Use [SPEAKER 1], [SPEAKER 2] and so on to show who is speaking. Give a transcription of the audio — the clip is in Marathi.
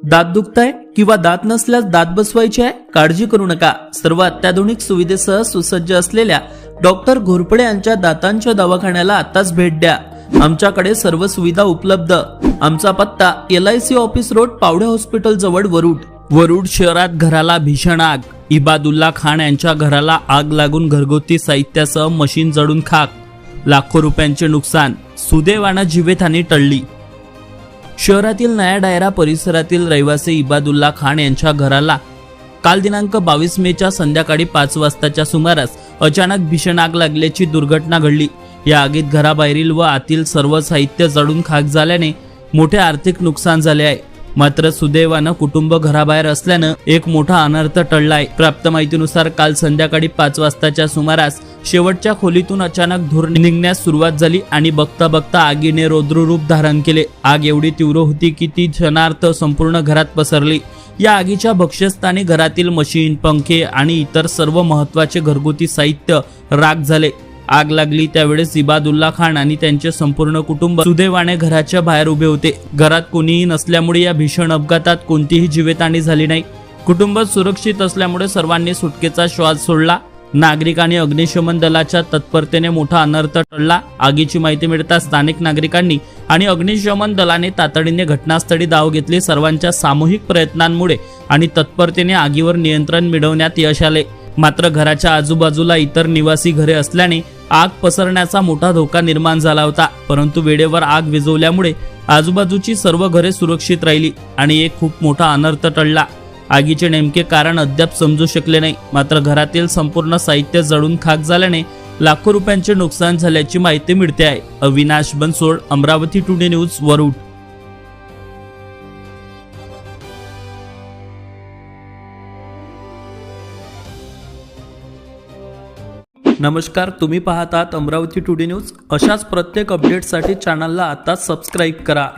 [SPEAKER 1] दात दुखताय किंवा दात नसल्यास दात बसवायचे आहे? काळजी करू नका. सर्व अत्याधुनिक सुविधेसह सुसज्ज असलेल्या डॉक्टर घोरपडे यांच्या दातांच्या दवाखान्याला आताच भेट द्या. आमच्याकडे सर्व सुविधा उपलब्ध. आमचा पत्ता LIC office road, Pawde hospital जवळ, वरुड शहरात घराला भीषण आग. इबादुल्ला खान यांच्या घराला आग लागून घरगुती साहित्यासह मशीन जळून खाक. लाखो रुपयांचे नुकसान. सुदैवानं जीवितहानी टळली. शहरातील नया डायरा परिसरातील रहिवासी इबादुल्ला खान यांच्या घराला काल दिनांक 22 मेच्या संध्याकाळी 5 वाजताच्या सुमारास अचानक भीषण आग लागल्याची दुर्घटना घडली. या आगीत घराबाहेरील व आतील सर्व साहित्य जळून खाक झाल्याने मोठे आर्थिक नुकसान झाले आहे. मात्र सुदैवानं कुटुंब घराबाहेर असल्यानं एक मोठा अनर्थ टळलाय. प्राप्त माहितीनुसार काल संध्याकाळी 5 वाजताच्या सुमारास शेवटच्या खोलीतून अचानक धूर निघण्यास सुरुवात झाली आणि बघता बघता आगीने रौद्ररूप धारण केले. आग एवढी तीव्र होती की ती क्षणार्थ संपूर्ण घरात पसरली. या आगीच्या भक्ष्यस्थानी घरातील मशीन, पंखे आणि इतर सर्व महत्त्वाचे घरगुती साहित्य राख झाले. आग लागली त्यावेळेस इबादुल्ला खान आणि त्यांचे संपूर्ण कुटुंब सुदैवाने घराच्या बाहेर उभे होते. घरात कोणीही नसल्यामुळे या भीषण अपघातात कोणतीही जीवितहानी झाली नाही. कुटुंब सुरक्षित असल्यामुळे सर्वांनी सुटकेचा श्वास सोडला. नागरिक आणि अग्निशमन दलाच्या तत्परतेने मोठा अनर्थ टळला. आगीची माहिती मिळताच स्थानिक नागरिकांनी आणि अग्निशमन दलाने तातडीने घटनास्थळी धाव घेतली. सर्वांच्या सामूहिक प्रयत्नांमुळे आणि तत्परतेने आगीवर नियंत्रण मिळवण्यात यश आले. मात्र घराच्या आजूबाजूला इतर निवासी घरे असल्याने आग पसरण्याचा मोठा धोका निर्माण झाला होता. परंतु वेळेवर आग विझवल्यामुळे आजूबाजूची सर्व घरे सुरक्षित राहिली आणि एक खूप मोठा अनर्थ टळला. आगीचे नेमके कारण अद्याप समजू शकले नाही. मात्र घरातील संपूर्ण साहित्य जळून खाक झाल्याने लाखो रुपयांचे नुकसान झाल्याची माहिती मिळते आहे. Avinash Bansod, Amravati today news, Warud. नमस्कार, तुम्ही पाहतात अमरावती टुडे न्यूज. अशाच प्रत्येक अपडेटसाठी चॅनलला आता सबस्क्राईब करा.